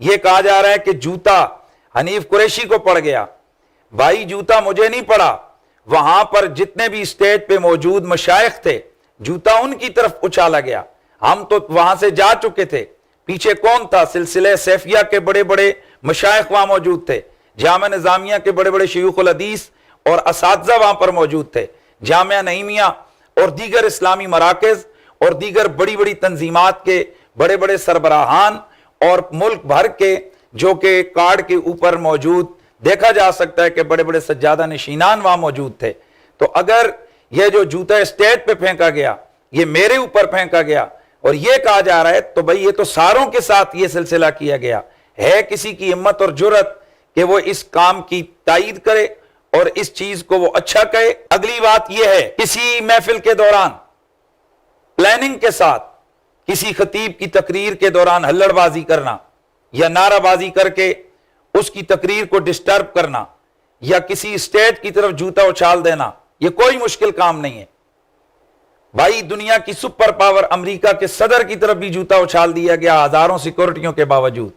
یہ کہا جا رہا ہے کہ جوتا حنیف قریشی کو پڑ گیا. بھائی جوتا مجھے نہیں پڑا, وہاں پر جتنے بھی اسٹیج پہ موجود مشائخ تھے جوتا ان کی طرف اچھالا گیا. ہم تو وہاں سے جا چکے تھے. پیچھے کون تھا؟ سلسلہ سیفیہ کے بڑے بڑے مشائخ وہاں موجود تھے, جامعہ نظامیہ کے بڑے بڑے شیوخ الحدیث اور اساتذہ وہاں پر موجود تھے, جامعہ نعیمیہ اور دیگر اسلامی مراکز اور دیگر بڑی بڑی تنظیمات کے بڑے بڑے سربراہان اور ملک بھر کے جو کہ کارڈ کے اوپر موجود دیکھا جا سکتا ہے کہ بڑے بڑے سجادہ نشینان وہاں موجود تھے. تو اگر یہ جو جوتا اسٹیج پہ پھینکا گیا, یہ میرے اوپر پھینکا گیا اور یہ کہا جا رہا ہے, تو بھئی یہ تو ساروں کے ساتھ یہ سلسلہ کیا گیا ہے. کسی کی ہمت اور جرت کہ وہ اس کام کی تائید کرے اور اس چیز کو وہ اچھا کہے. اگلی بات یہ ہے, کسی محفل کے دوران پلاننگ کے ساتھ کسی خطیب کی تقریر کے دوران ہلڑ بازی کرنا یا نعرہ بازی کر کے اس کی تقریر کو ڈسٹرب کرنا یا کسی اسٹیج کی طرف جوتا اچھال دینا, یہ کوئی مشکل کام نہیں ہے. بھائی دنیا کی سپر پاور امریکہ کے صدر کی طرف بھی جوتا اچھال دیا گیا ہزاروں سیکورٹیوں کے باوجود.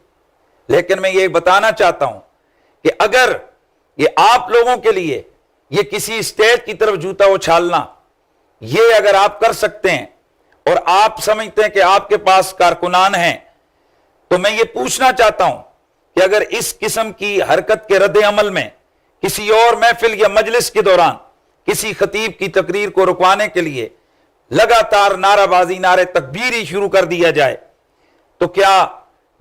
لیکن میں یہ بتانا چاہتا ہوں کہ اگر یہ آپ لوگوں کے لیے یہ کسی اسٹیج کی طرف جوتا اچھالنا یہ اگر آپ کر سکتے ہیں اور آپ سمجھتے ہیں کہ آپ کے پاس کارکنان ہیں, تو میں یہ پوچھنا چاہتا ہوں کہ اگر اس قسم کی حرکت کے رد عمل میں کسی اور محفل یا مجلس کے دوران کسی خطیب کی تقریر کو رکوانے کے لیے لگاتار نعرہ بازی نعرے تکبیری شروع کر دیا جائے, تو کیا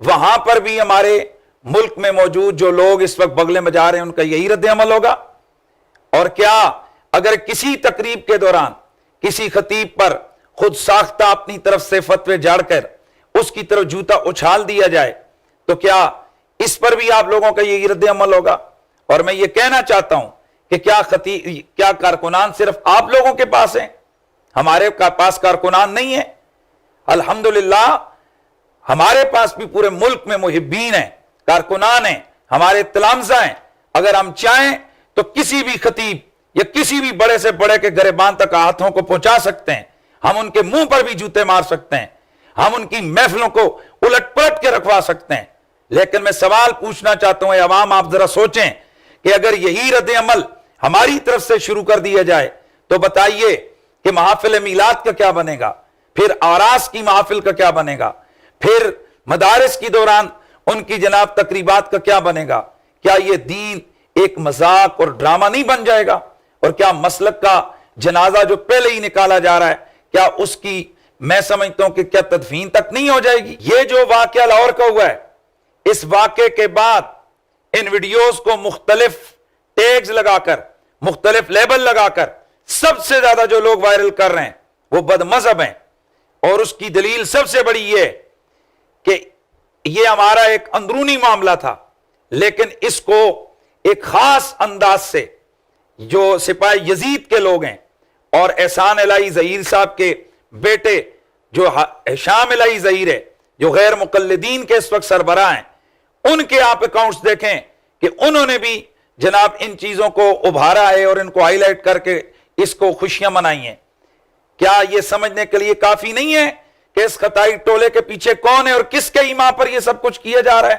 وہاں پر بھی ہمارے ملک میں موجود جو لوگ اس وقت بغلیں بجا رہے ہیں ان کا یہی رد عمل ہوگا؟ اور کیا اگر کسی تقریب کے دوران کسی خطیب پر خود ساختہ اپنی طرف سے فتوے جاڑ کر اس کی طرف جوتا اچھال دیا جائے تو کیا اس پر بھی آپ لوگوں کا یہی رد عمل ہوگا؟ اور میں یہ کہنا چاہتا ہوں کہ کیا کارکنان صرف آپ لوگوں کے پاس ہیں؟ ہمارے پاس کارکنان نہیں ہیں؟ الحمدللہ ہمارے پاس بھی پورے ملک میں محبین ہیں, کارکنان ہیں, ہمارے تلامذہ ہیں. اگر ہم چاہیں تو کسی بھی خطیب یا کسی بھی بڑے سے بڑے کے گریبان تک ہاتھوں کو پہنچا سکتے ہیں, ہم ان کے منہ پر بھی جوتے مار سکتے ہیں, ہم ان کی محفلوں کو الٹ پلٹ کے رکھوا سکتے ہیں. لیکن میں سوال پوچھنا چاہتا ہوں, عوام آپ ذرا سوچیں کہ اگر یہی رد عمل ہماری طرف سے شروع کر دیا جائے تو بتائیے کہ محافل میلاد کا کیا بنے گا, پھر آراس کی محافل کا کیا بنے گا, پھر مدارس کی دوران ان کی جناب تقریبات کا کیا بنے گا؟ کیا یہ دین ایک مذاق اور ڈرامہ نہیں بن جائے گا؟ اور کیا مسلک کا جنازہ جو پہلے ہی نکالا جا رہا ہے کیا اس کی میں سمجھتا ہوں کہ کیا تدفین تک نہیں ہو جائے گی؟ یہ جو واقعہ لاہور کا ہوا ہے, اس واقعے کے بعد ان ویڈیوز کو مختلف ٹیگز لگا کر مختلف لیبل لگا کر سب سے زیادہ جو لوگ وائرل کر رہے ہیں وہ بد مذہب ہیں. اور اس کی دلیل سب سے بڑی یہ کہ یہ ہمارا ایک اندرونی معاملہ تھا, لیکن اس کو ایک خاص انداز سے جو سپاہی یزید کے لوگ ہیں اور احسان الہی ظہیر صاحب کے بیٹے جو ہشام الہی ظہیر ہے جو غیر مقلدین کے اس وقت سربراہ ہیں, ان کے آپ اکاؤنٹس دیکھیں کہ انہوں نے بھی جناب ان چیزوں کو ابھارا ہے اور ان کو ہائی لائٹ کر کے اس کو خوشیاں منائی ہیں. کیا یہ سمجھنے کے لیے کافی نہیں ہے کہ اس خطائی ٹولے کے پیچھے کون ہے اور کس کے ایمان پر یہ سب کچھ کیا جا رہا ہے؟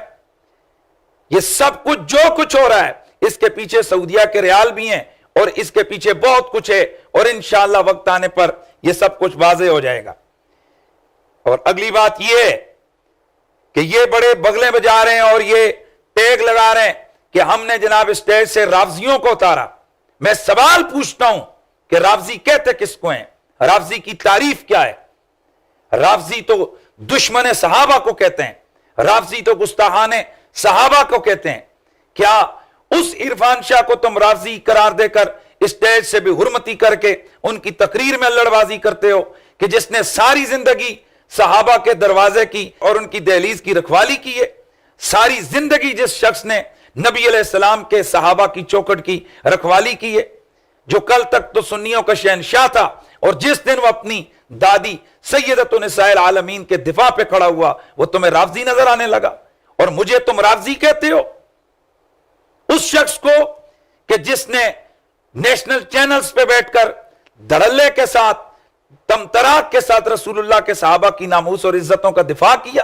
یہ سب کچھ جو کچھ ہو رہا ہے اس کے پیچھے سعودیہ کے ریال بھی ہیں اور اس کے پیچھے بہت کچھ ہے, اور انشاءاللہ وقت آنے پر یہ سب کچھ واضح ہو جائے گا. اور اگلی بات یہ ہے کہ یہ بڑے بغلیں بجا رہے ہیں اور یہ ٹیگ لگا رہے ہیں کہ ہم نے جناب اسٹیج سے رافضیوں کو اتارا. میں سوال پوچھتا ہوں کہ رافضی کہتے کس کو ہیں؟ رافضی کی تعریف کیا ہے؟ رافضی تو دشمن صحابہ کو کہتے ہیں, رافضی تو گستاخان صحابہ کو کہتے ہیں. کیا اس عرفان شاہ کو تم رافضی قرار دے کر اسٹیج سے بھی حرمتی کر کے ان کی تقریر میں اللڑ بازی کرتے ہو کہ جس نے ساری زندگی صحابہ کے دروازے کی اور ان کی دہلیز کی رکھوالی کی ہے؟ ساری زندگی جس شخص نے نبی علیہ السلام کے صحابہ کی چوکھٹ کی رکھوالی کی ہے, جو کل تک تو سنیوں کا شہنشاہ تھا اور جس دن وہ اپنی دادی سیدۃ نساء العالمین کے دفاع پہ کھڑا ہوا وہ تمہیں رافضی نظر آنے لگا اور مجھے تم رافضی کہتے ہو؟ اس شخص کو کہ جس نے نیشنل چینلز پہ بیٹھ کر دھڑلے کے ساتھ تمتراک کے ساتھ رسول اللہ کے صحابہ کی ناموس اور عزتوں کا دفاع کیا,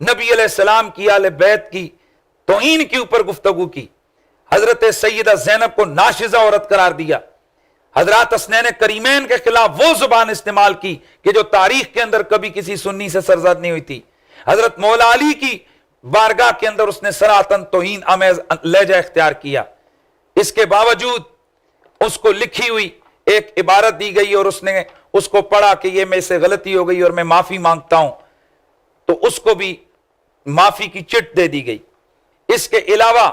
نبی علیہ السلام کی آل بیت کی توہین کے اوپر گفتگو کی، حضرت سیدہ زینب کو ناشزہ عورت قرار دیا، حضرات حسنین کریمین کے خلاف وہ زبان استعمال کی کہ جو تاریخ کے اندر کبھی کسی سنی سے سرزد نہیں ہوئی تھی، حضرت مولا علی کی بارگاہ کے اندر اس نے صراحتاً توہین آمیز لہجہ اختیار کیا۔ اس کے باوجود اس کو لکھی ہوئی ایک عبارت دی گئی اور اس نے اس کو پڑھا کہ یہ میں سے غلطی ہو گئی اور میں معافی مانگتا ہوں، تو اس کو بھی معافی کی چٹ دے دی گئی۔ اس کے علاوہ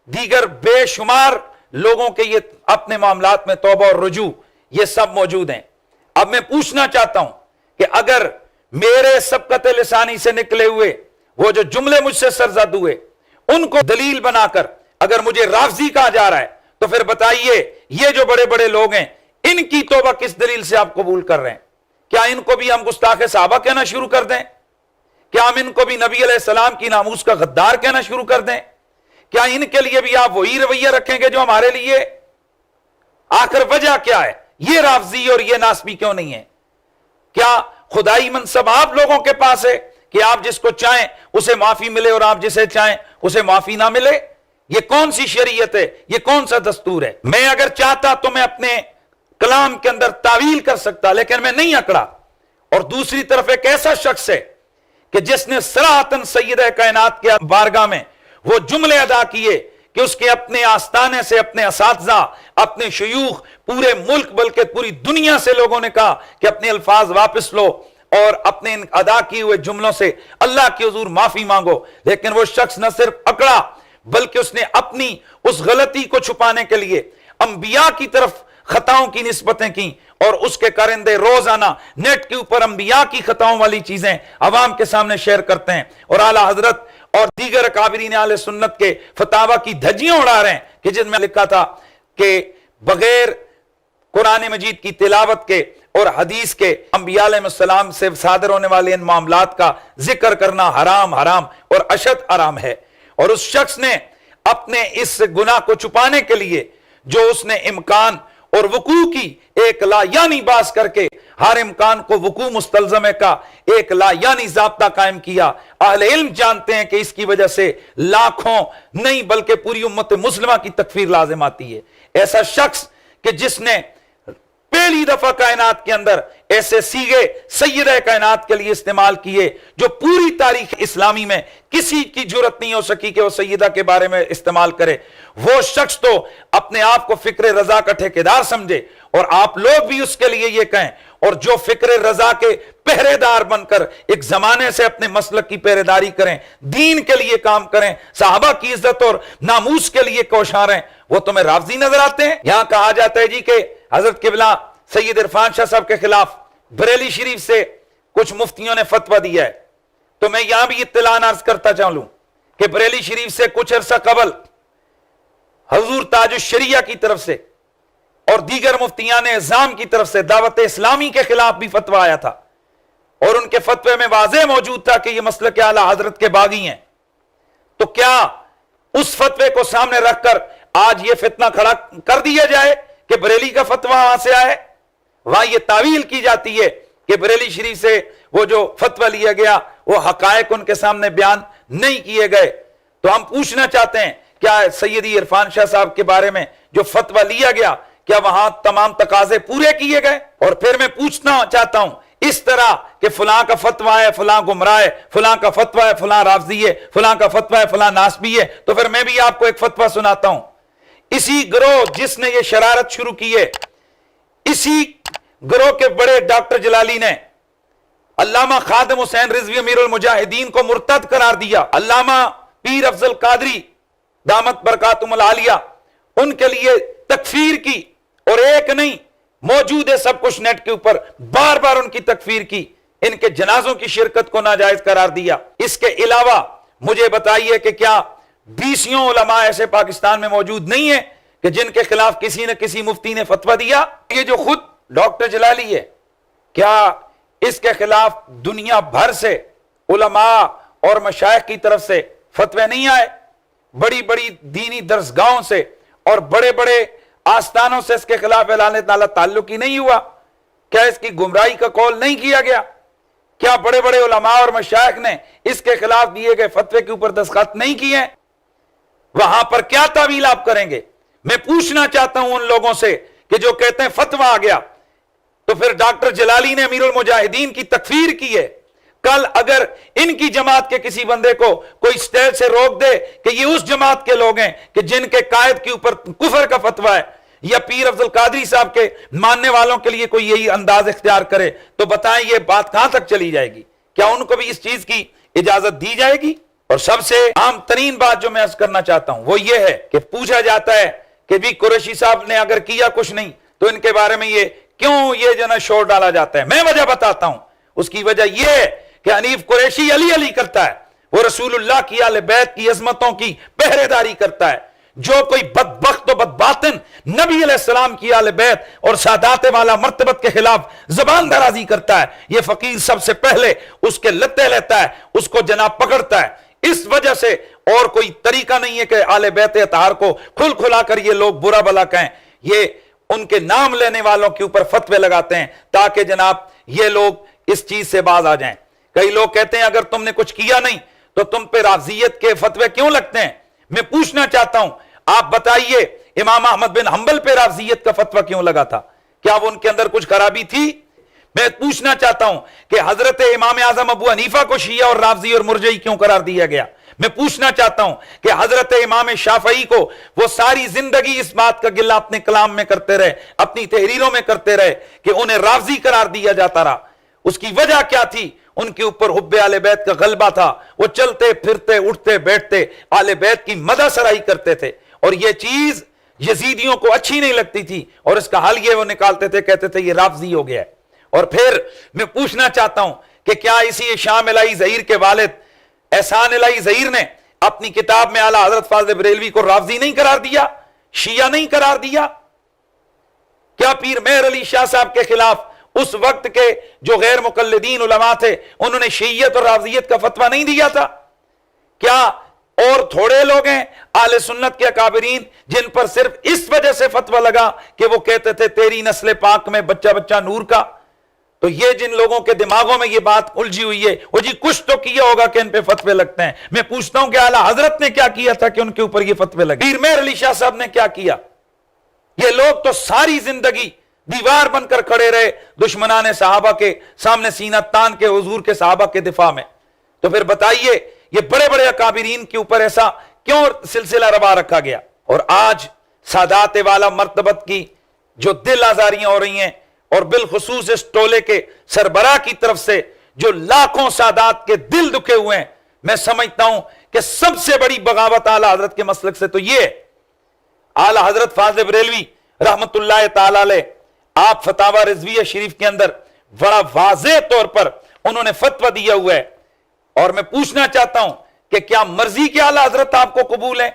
دیگر بے شمار لوگوں کے یہ اپنے معاملات میں توبہ اور رجوع یہ سب موجود ہیں۔ اب میں پوچھنا چاہتا ہوں کہ اگر میرے سبقت لسانی سے نکلے ہوئے وہ جو جملے مجھ سے سرزد ہوئے ان کو دلیل بنا کر اگر مجھے رافضی کہا جا رہا ہے تو پھر بتائیے یہ جو بڑے بڑے لوگ ہیں ان کی توبہ کس دلیل سے آپ قبول کر رہے ہیں؟ کیا ان کو بھی ہم گستاخ صحابہ کہنا شروع کر دیں؟ کیا ہم ان کو بھی نبی علیہ السلام کی ناموس کا غدار کہنا شروع کر دیں؟ کیا ان کے لیے بھی آپ وہی رویہ رکھیں گے جو ہمارے لیے؟ آخر وجہ کیا ہے؟ یہ رافضی اور یہ ناسبی کیوں نہیں ہے؟ کیا خدائی منصب آپ لوگوں کے پاس ہے کہ آپ جس کو چاہیں اسے معافی ملے اور آپ جسے چاہیں اسے معافی نہ ملے؟ یہ کون سی شریعت ہے؟ یہ کون سا دستور ہے؟ میں اگر چاہتا تو میں اپنے کلام کے اندر تعویل کر سکتا، لیکن میں نہیں اکڑا۔ اور دوسری طرف ایک ایسا شخص ہے کہ جس نے صراحتاً سیدہ کائنات کے بارگاہ میں وہ جملے ادا کیے کہ اس کے اپنے آستانے سے اپنے اساتذہ، اپنے شیوخ، پورے ملک بلکہ پوری دنیا سے لوگوں نے کہا کہ اپنے الفاظ واپس لو اور اپنے ادا کیے ہوئے جملوں سے اللہ کے حضور معافی مانگو، لیکن وہ شخص نہ صرف اکڑا بلکہ اس نے اپنی اس غلطی کو چھپانے کے لیے انبیاء کی طرف خطاؤں کی نسبتیں کی، اور اس کے کارندے روزانہ نیٹ کے اوپر انبیاء کی خطاؤں والی چیزیں عوام کے سامنے شیئر کرتے ہیں، اور اعلیٰ حضرت اور دیگر اکابرین اہل سنت کے فتاوی کی دھجیاں اڑا رہے ہیں کہ جن میں لکھا تھا کہ بغیر قرآن مجید کی تلاوت کے اور حدیث کے انبیاء علیہ السلام سے صادر ہونے والے ان معاملات کا ذکر کرنا حرام اور اشد حرام ہے۔ اور اس شخص نے اپنے اس گناہ کو چھپانے کے لیے جو اس نے امکان اور وقوع کی ایک لا یعنی باز کر کے ہر امکان کو وقوع مستلزمے کا ایک لا یعنی ضابطہ قائم کیا۔ اہل علم جانتے ہیں کہ اس کی وجہ سے لاکھوں نہیں بلکہ پوری امت مسلمہ کی تکفیر لازم آتی ہے۔ ایسا شخص کہ جس نے پہلی دفعہ کائنات کے اندر ایسے سیغے سیدہ کائنات کے لیے استعمال کیے جو پوری تاریخ اسلامی میں کسی کی جرت نہیں ہو سکی کہ وہ سیدہ کے بارے میں استعمال کرے، وہ شخص تو اپنے آپ کو فکر رضا کا ٹھیکیدار سمجھے، اور آپ لوگ بھی اس کے لیے یہ کہیں، اور جو فکر رضا کے پہرے دار بن کر ایک زمانے سے اپنے مسلک کی پہرے داری کریں، دین کے لیے کام کریں، صحابہ کی عزت اور ناموس کے لیے کوشاں رہیں، وہ تمہیں رافضی نظر آتے ہیں؟ یہاں کہا جاتا ہے جی کہ حضرت قبلہ سید عرفان شاہ صاحب کے خلاف بریلی شریف سے کچھ مفتیوں نے فتویٰ دیا ہے، تو میں یہاں بھی اطلاع عرض کرتا چاہوں کہ بریلی شریف سے کچھ عرصہ قبل حضور تاج الشریعہ کی طرف سے اور دیگر مفتیان اعظام کی طرف سے دعوت اسلامی کے خلاف بھی فتویٰ آیا تھا، اور ان کے فتوے میں واضح موجود تھا کہ یہ مسلک اعلیٰ حضرت کے باغی ہیں۔ تو کیا اس فتوے کو سامنے رکھ کر آج یہ فتنہ کھڑا کر دیا جائے کہ بریلی کا فتویٰ وہاں سے آئے؟ وہاں یہ تعویل کی جاتی ہے کہ بریلی شریف سے وہ جو فتویٰ لیا گیا وہ حقائق ان کے سامنے بیان نہیں کیے گئے۔ تو ہم پوچھنا چاہتے ہیں کیا سیدی عرفان شاہ صاحب کے بارے میں جو فتویٰ لیا گیا کیا وہاں تمام تقاضے پورے کیے گئے؟ اور پھر میں پوچھنا چاہتا ہوں اس طرح کہ فلاں کا فتویٰ ہے فلاں گمراہ ہے، فلاں کا فتویٰ ہے فلاں رافضی ہے، فلاں کا فتویٰ ہے فلاں ناسبی ہے، تو پھر میں بھی آپ کو ایک فتویٰ سناتا ہوں۔ اسی گروہ جس نے یہ شرارت شروع کی ہے، اسی گروہ کے بڑے ڈاکٹر جلالی نے علامہ خادم حسین رضوی امیر المجاہدین کو مرتد قرار دیا، علامہ پیر افضل قادری دامت برکاتہم العالیہ ان کے لیے تکفیر کی، اور ایک نہیں موجود ہے سب کچھ نیٹ کے اوپر، بار بار ان کی تکفیر کی، ان کے جنازوں کی شرکت کو ناجائز قرار دیا۔ اس کے علاوہ مجھے بتائیے کہ کیا 20 علماء ایسے پاکستان میں موجود نہیں ہیں کہ جن کے خلاف کسی نہ کسی مفتی نے فتویٰ دیا؟ یہ جو خود ڈاکٹر جلالی ہے، کیا اس کے خلاف دنیا بھر سے علماء اور مشائخ کی طرف سے فتوے نہیں آئے؟ بڑی بڑی دینی درسگاہوں سے اور بڑے بڑے آستانوں سے اس کے خلاف اعلان تعالیٰ تعلق ہی نہیں ہوا؟ کیا اس کی گمراہی کا قول نہیں کیا گیا؟ کیا بڑے بڑے علماء اور مشائخ نے اس کے خلاف دیے گئے فتوے کے اوپر دستخط نہیں کیے ہیں؟ وہاں پر کیا تعویل آپ کریں گے؟ میں پوچھنا چاہتا ہوں ان لوگوں سے کہ جو کہتے ہیں فتویٰ آ گیا، تو پھر ڈاکٹر جلالی نے امیر المجاہدین کی تکفیر کی ہے، کل اگر ان کی جماعت کے کسی بندے کو کوئی اسٹیج سے روک دے کہ یہ اس جماعت کے لوگ ہیں کہ جن کے قائد کے اوپر کفر کا فتویٰ ہے، یا پیر افضل قادری صاحب کے ماننے والوں کے لیے کوئی یہی انداز اختیار کرے، تو بتائیں یہ بات کہاں تک چلی جائے گی؟ کیا ان کو بھی اس چیز کی اجازت دی جائے گی؟ اور سب سے عام ترین بات جو میں عرض کرنا چاہتا ہوں وہ یہ ہے کہ پوچھا جاتا ہے کہ بھی قریشی صاحب نے اگر کیا کچھ نہیں تو ان کے بارے میں یہ کیوں یہ جو نا شور ڈالا جاتا ہے؟ میں وجہ بتاتا ہوں۔ اس کی وجہ یہ ہے کہ حنیف قریشی علی علی کرتا ہے، وہ رسول اللہ کی آل بیت کی عظمتوں کی پہرے داری کرتا ہے۔ جو کوئی بدبخت و بدباطن نبی علیہ السلام کی آل بیت اور سادات والا مرتبت کے خلاف زبان درازی کرتا ہے، یہ فقیر سب سے پہلے اس کے لتے لیتا ہے، اس کو جناب پکڑتا ہے۔ اس وجہ سے اور کوئی طریقہ نہیں ہے کہ آل بیت اطہار کو کھل کھلا کر یہ لوگ برا بلا کہیں، یہ ان کے نام لینے والوں کے اوپر فتوے لگاتے ہیں تاکہ جناب یہ لوگ اس چیز سے باز آ جائیں۔ کئی لوگ کہتے ہیں اگر تم نے کچھ کیا نہیں تو تم پہ رافضیت کے فتوے کیوں لگتے ہیں؟ میں پوچھنا چاہتا ہوں، آپ بتائیے امام احمد بن حنبل پہ رافضیت کا فتویٰ کیوں لگا تھا؟ کیا وہ ان کے اندر کچھ خرابی تھی؟ میں پوچھنا چاہتا ہوں کہ حضرت امام اعظم ابو حنیفہ کو شیعہ اور رافضی اور مرجئی کیوں قرار دیا گیا؟ میں پوچھنا چاہتا ہوں کہ حضرت امام شافعی کو وہ ساری زندگی اس بات کا گلہ اپنے کلام میں کرتے رہے، اپنی تحریروں میں کرتے رہے کہ انہیں رافضی قرار دیا جاتا رہا، اس کی وجہ کیا تھی؟ ان کے اوپر حب آل بیت کا غلبہ تھا، وہ چلتے پھرتے اٹھتے بیٹھتے آل بیت کی مدح سرائی کرتے تھے، اور یہ چیز یزیدیوں کو اچھی نہیں لگتی تھی، اور اس کا حل یہ وہ نکالتے تھے، کہتے تھے یہ رافضی ہو گیا ہے۔ اور پھر میں پوچھنا چاہتا ہوں کہ کیا اسی شام الہی ظہیر کے والد احسان الہی ظہیر نے اپنی کتاب میں اعلیٰ حضرت فاضل بریلوی کو رافضی نہیں قرار دیا، شیعہ نہیں قرار دیا؟ کیا پیر مہر علی شاہ صاحب کے خلاف اس وقت کے جو غیر مقلدین علماء تھے انہوں نے شیعیت اور رافضیت کا فتویٰ نہیں دیا تھا؟ کیا اور تھوڑے لوگ ہیں اہل سنت کے اکابرین جن پر صرف اس وجہ سے فتویٰ لگا کہ وہ کہتے تھے تیری نسل پاک میں بچہ بچہ نور کا؟ تو یہ جن لوگوں کے دماغوں میں یہ بات الجھی ہوئی ہے وہ جی کچھ تو کیا ہوگا کہ ان پہ فتوے لگتے ہیں۔ میں پوچھتا ہوں کہ اعلیٰ حضرت نے کیا کیا تھا کہ ان کے اوپر یہ فتوے لگے؟ پیر مہر علی شاہ صاحب نے کیا کیا؟ یہ لوگ تو ساری زندگی دیوار بن کر کھڑے رہے دشمنان صحابہ کے سامنے سینہ تان کے حضور کے صحابہ کے دفاع میں، تو پھر بتائیے یہ بڑے بڑے اکابرین کے اوپر ایسا کیوں سلسلہ روا رکھا گیا؟ اور آج سادات والا مرتبت کی جو دل آزاریاں ہو رہی ہیں، اور بالخصوص اس ٹولے کے سربراہ کی طرف سے جو لاکھوں سادات کے دل دکھے ہوئے ہیں، میں سمجھتا ہوں کہ سب سے بڑی بغاوت اعلیٰ حضرت کے مسلک سے تو یہ ہے۔ اعلیٰ حضرت فاضل بریلوی رحمت اللہ تعالی علیہ آپ فتاوی رضویہ شریف کے اندر بڑا واضح طور پر انہوں نے فتویٰ دیا ہوا ہے، اور میں پوچھنا چاہتا ہوں کہ کیا مرضی کے اعلیٰ حضرت آپ کو قبول ہے؟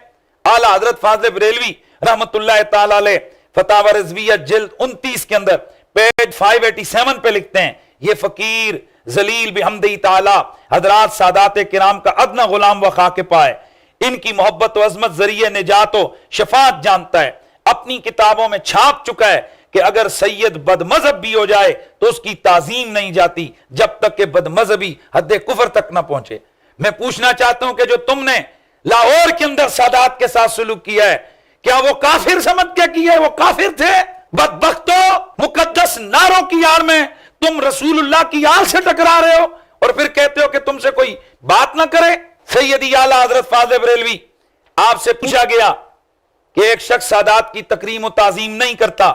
اعلیٰ حضرت فاضل بریلوی رحمت اللہ تعالی علیہ فتاوی رضویہ جلد 29 کے اندر پیج 587 پہ لکھتے ہیں، یہ فقیر ذلیل بحمدہ تعالی حضرات سادات کرام کا ادنا غلام و خاک پائے، ان کی محبت و عظمت ذریعہ نجات و شفاعت جانتا ہے، اپنی کتابوں میں چھاپ چکا ہے کہ اگر سید بد مذہب بھی ہو جائے تو اس کی تعظیم نہیں جاتی جب تک کہ بد مذہبی حد کفر تک نہ پہنچے۔ میں پوچھنا چاہتا ہوں کہ جو تم نے لاہور کے اندر سادات کے ساتھ سلوک کیا ہے، کیا وہ کافر سمجھ کے کیا ہے؟ وہ کافر تھے؟ بدبختو، مقدس نعروں کی آڑ میں تم رسول اللہ کی آل سے ٹکرا رہے ہو اور پھر کہتے ہو کہ تم سے کوئی بات نہ کرے۔ سیدی اعلیٰ حضرت فاضل بریلوی، آپ سے پوچھا گیا کہ ایک شخص سادات کی تکریم و تعظیم نہیں کرتا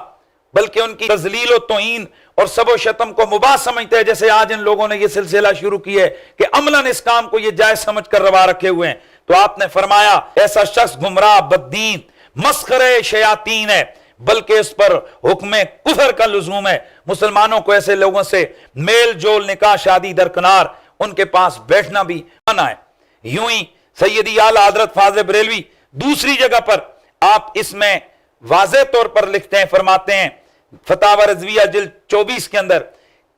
بلکہ ان کی تذلیل و توہین اور سب و شتم کو مباح سمجھتے ہیں، جیسے آج ان لوگوں نے یہ سلسلہ شروع کیا ہے کہ عملاً اس کام کو یہ جائز سمجھ کر روا رکھے ہوئے ہیں، تو آپ نے فرمایا ایسا شخص گمراہ بددین مسخرے شیاطین ہے، بلکہ اس پر حکم کفر کا لزوم ہے۔ مسلمانوں کو ایسے لوگوں سے میل جول نکاح شادی درکنار ان کے پاس بیٹھنا بھی منع ہے۔ یوں ہی سیدی اعلیٰ حضرت فاضل بریلوی دوسری جگہ پر آپ اس میں واضح طور پر لکھتے ہیں، فرماتے ہیں فتاوی رضویہ جلد 24 کے اندر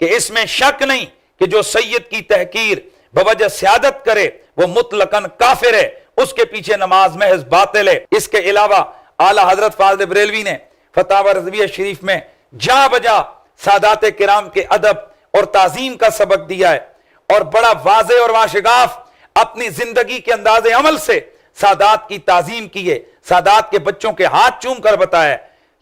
کہ اس میں شک نہیں کہ جو سید کی تحقیر بوجہ سیادت کرے وہ مطلقاً کافر ہے، اس کے پیچھے نماز محض باطل ہے۔ اس کے علاوہ اعلیٰ حضرت فاضل بریلوی نے فتاوی رضویہ شریف میں جا بجا سادات کرام کے ادب اور تعظیم کا سبق دیا ہے، اور بڑا واضح اور واشگاف اپنی زندگی کے انداز عمل سے سادات کی تعظیم کی ہے، سادات کے بچوں کے ہاتھ چوم کر بتایا،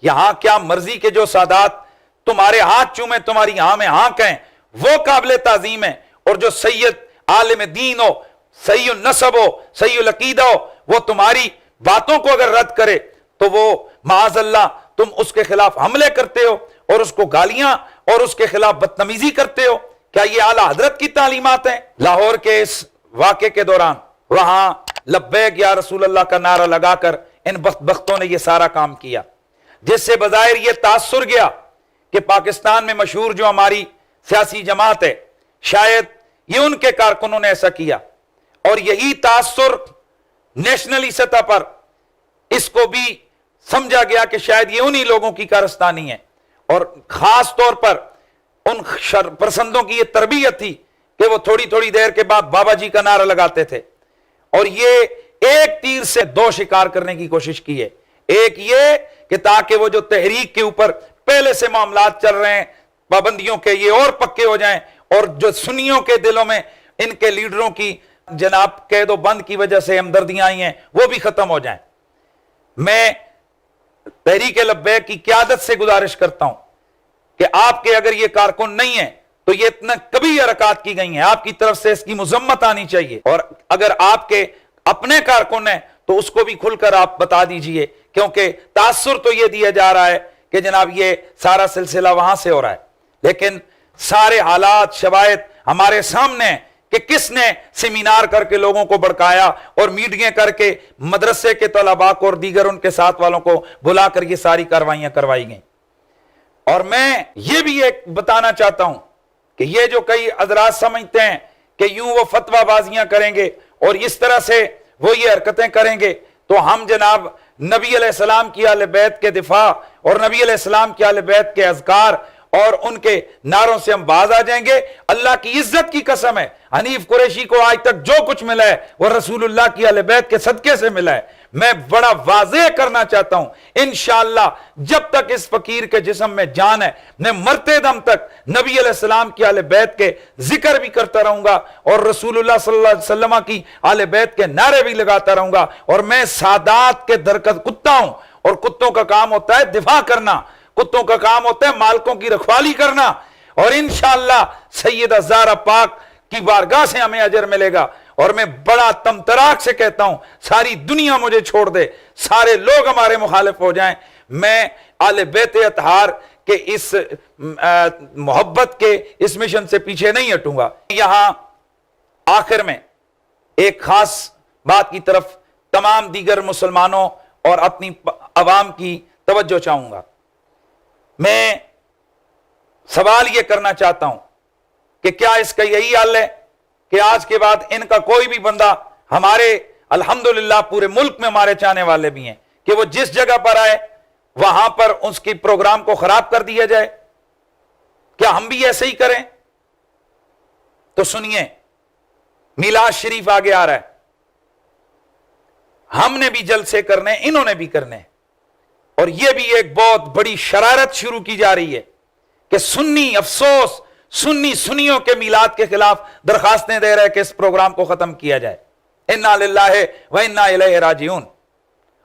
یہاں کیا مرضی کے جو سادات تمہارے ہاتھ چومیں، تمہاری ہاں میں ہاں کہیں، وہ قابل تعظیم ہے، اور جو سید عالم دین ہو، صحیح النسب ہو، صحیح العقیدہ ہو، وہ تمہاری باتوں کو اگر رد کرے تو وہ معاذ اللہ تم اس کے خلاف حملے کرتے ہو اور اس کو گالیاں اور اس کے خلاف بدتمیزی کرتے ہو۔ کیا یہ اعلیٰ حضرت کی تعلیمات ہیں؟ لاہور کے اس واقعے کے دوران وہاں لبیک یا رسول اللہ کا نعرہ لگا کر ان بدبختوں نے یہ سارا کام کیا، جس سے بظاہر یہ تاثر گیا کہ پاکستان میں مشہور جو ہماری سیاسی جماعت ہے، شاید یہ ان کے کارکنوں نے ایسا کیا، اور یہی تاثر نیشنلی سطح پر اس کو بھی سمجھا گیا کہ شاید یہ انہی لوگوں کی کارستانی ہے، اور خاص طور پر ان شر پسندوں کی یہ تربیت تھی کہ وہ تھوڑی تھوڑی دیر کے بعد بابا جی کا نعرہ لگاتے تھے، اور یہ ایک تیر سے دو شکار کرنے کی کوشش کی ہے۔ ایک یہ کہ تاکہ وہ جو تحریک کے اوپر پہلے سے معاملات چل رہے ہیں پابندیوں کے، یہ اور پکے ہو جائیں، اور جو سنیوں کے دلوں میں ان کے لیڈروں کی جناب قید و بند کی وجہ سے ہمدردیاں آئی ہیں وہ بھی ختم ہو جائیں۔ میں تحریک لبیک کی قیادت سے گزارش کرتا ہوں کہ آپ کے اگر یہ کارکن نہیں ہیں تو یہ اتنا کبھی حرکات کی گئی ہیں، آپ کی طرف سے اس کی مذمت آنی چاہیے، اور اگر آپ کے اپنے کارکن ہیں تو اس کو بھی کھل کر آپ بتا دیجئے، کیونکہ تاثر تو یہ دیا جا رہا ہے کہ جناب یہ سارا سلسلہ وہاں سے ہو رہا ہے، لیکن سارے حالات شواہد ہمارے سامنے ہیں کہ کس نے سیمینار کر کے لوگوں کو بڑکایا اور میٹنگیں کر کے مدرسے کے طلباء کو اور دیگر ان کے ساتھ والوں کو بلا کر یہ ساری کاروائیاں کروائی گئیں۔ اور میں یہ بھی ایک بتانا چاہتا ہوں کہ یہ جو کئی حضرات سمجھتے ہیں کہ یوں وہ فتویٰ بازیاں کریں گے اور اس طرح سے وہ یہ حرکتیں کریں گے تو ہم جناب نبی علیہ السلام کی اہل بیت کے دفاع اور نبی علیہ السلام کی اہل بیت کے اذکار اور ان کے نعروں سے ہم باز آ جائیں گے۔ اللہ کی عزت کی قسم ہے، حنیف قریشی کو آج تک جو کچھ ملا ہے وہ رسول اللہ کی اہل بیت کے صدقے سے ملا ہے۔ میں بڑا واضح کرنا چاہتا ہوں، انشاءاللہ جب تک اس فقیر کے جسم میں جان ہے میں مرتے دم تک نبی علیہ السلام کی اہل بیت کے ذکر بھی کرتا رہوں گا اور رسول اللہ صلی اللہ علیہ وسلم کی اہل بیت کے نعرے بھی لگاتا رہوں گا، اور میں سادات کے درکت کتا ہوں، اور کتوں کا کام ہوتا ہے دفاع کرنا، کتوں کا کام ہوتا ہے مالکوں کی رکھوالی کرنا، اور انشاءاللہ سیدہ زہرا پاک کی بارگاہ سے ہمیں اجر ملے گا۔ اور میں بڑا تمتراک سے کہتا ہوں ساری دنیا مجھے چھوڑ دے، سارے لوگ ہمارے مخالف ہو جائیں، میں آل بیت اطہار کے اس محبت کے اس مشن سے پیچھے نہیں ہٹوں گا۔ یہاں آخر میں ایک خاص بات کی طرف تمام دیگر مسلمانوں اور اپنی عوام کی توجہ چاہوں گا۔ میں سوال یہ کرنا چاہتا ہوں کہ کیا اس کا یہی حل ہے کہ آج کے بعد ان کا کوئی بھی بندہ، ہمارے الحمدللہ پورے ملک میں ہمارے چاہنے والے بھی ہیں، کہ وہ جس جگہ پر آئے وہاں پر اس کی پروگرام کو خراب کر دیا جائے؟ کیا ہم بھی ایسے ہی کریں؟ تو سنیے، میلاد شریف آگے آ رہا ہے، ہم نے بھی جلسے کرنے، انہوں نے بھی کرنے، اور یہ بھی ایک بہت بڑی شرارت شروع کی جا رہی ہے کہ سنی، افسوس سنیوں کے میلاد کے خلاف درخواستیں دے رہے کہ اس پروگرام کو ختم کیا جائے۔ انا للہ و انا الیہ راجعون،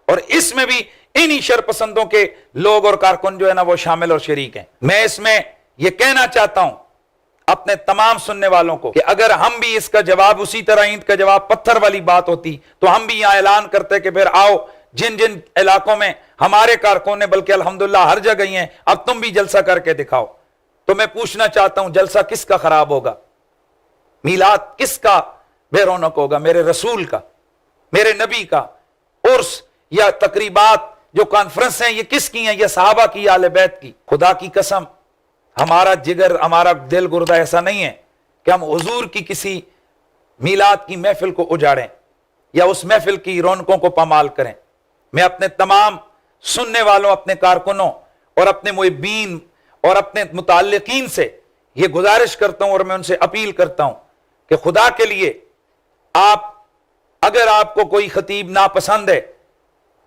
اور اس میں بھی انہی شرپسندوں کے لوگ اور کارکن جو ہے نا وہ شامل اور شریک ہیں۔ میں اس میں یہ کہنا چاہتا ہوں اپنے تمام سننے والوں کو کہ اگر ہم بھی اس کا جواب اسی طرح اینٹ کا جواب پتھر والی بات ہوتی تو ہم بھی یہاں اعلان کرتے کہ پھر آؤ، جن جن علاقوں میں ہمارے کارکن نے، بلکہ الحمدللہ ہر جگہ ہی ہیں، اب تم بھی جلسہ کر کے دکھاؤ۔ تو میں پوچھنا چاہتا ہوں جلسہ کس کا خراب ہوگا؟ میلاد کس کا بے رونق ہوگا؟ میرے رسول کا، میرے نبی کا۔ عرس یا تقریبات جو کانفرنس ہیں یہ کس کی ہیں؟ یہ صحابہ کی، آل بیت کی۔ خدا کی قسم ہمارا جگر، ہمارا دل گردہ ایسا نہیں ہے کہ ہم حضور کی کسی میلاد کی محفل کو اجاڑیں یا اس محفل کی رونقوں کو پامال کریں۔ میں اپنے تمام سننے والوں، اپنے کارکنوں اور اپنے محبین اور اپنے متعلقین سے یہ گزارش کرتا ہوں اور میں ان سے اپیل کرتا ہوں کہ خدا کے لیے اگر آپ کو کوئی خطیب ناپسند ہے،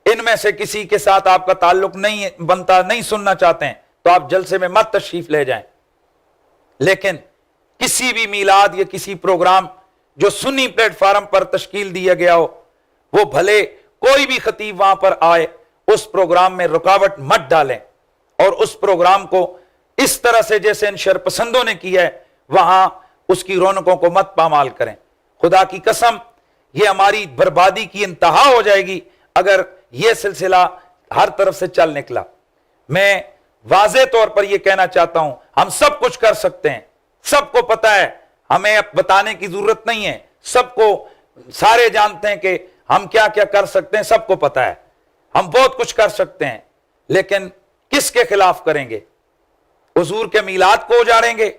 ان میں سے کسی کے ساتھ آپ کا تعلق نہیں بنتا، نہیں سننا چاہتے ہیں، تو آپ جلسے میں مت تشریف لے جائیں، لیکن کسی بھی میلاد یا کسی پروگرام جو سنی پلیٹ فارم پر تشکیل دیا گیا ہو، وہ بھلے کوئی بھی خطیب وہاں پر آئے، اس پروگرام میں رکاوٹ مت ڈالیں اور اس پروگرام کو اس طرح سے جیسے ان شرپسندوں نے کیا ہے وہاں اس کی رونقوں کو مت پامال کریں۔ خدا کی قسم یہ ہماری بربادی کی انتہا ہو جائے گی اگر یہ سلسلہ ہر طرف سے چل نکلا۔ میں واضح طور پر یہ کہنا چاہتا ہوں، ہم سب کچھ کر سکتے ہیں، سب کو پتا ہے، ہمیں اب بتانے کی ضرورت نہیں ہے، سب کو سارے جانتے ہیں کہ ہم کیا کیا کر سکتے ہیں، سب کو پتا ہے ہم بہت کچھ کر سکتے ہیں، لیکن کس کے خلاف کریں گے؟ حضور کے میلاد کو اجاڑیں گے،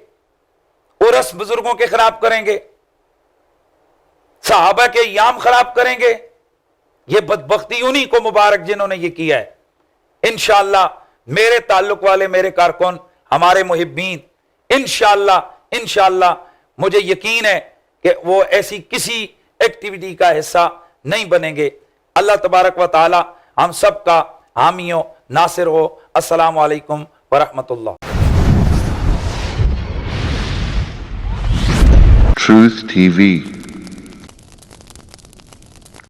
عرس بزرگوں کے خراب کریں گے، صحابہ کے ایام خراب کریں گے؟ یہ بدبختی انہی کو مبارک جنہوں نے یہ کیا ہے۔ انشاءاللہ میرے تعلق والے، میرے کارکن، ہمارے محبین انشاءاللہ مجھے یقین ہے کہ وہ ایسی کسی ایکٹیویٹی کا حصہ نہیں بنیں گے۔ اللہ تبارک و تعالی ہم سب کا حامی و ناصر ہو۔ السلام علیکم ورحمۃ اللہ۔ Truth TV.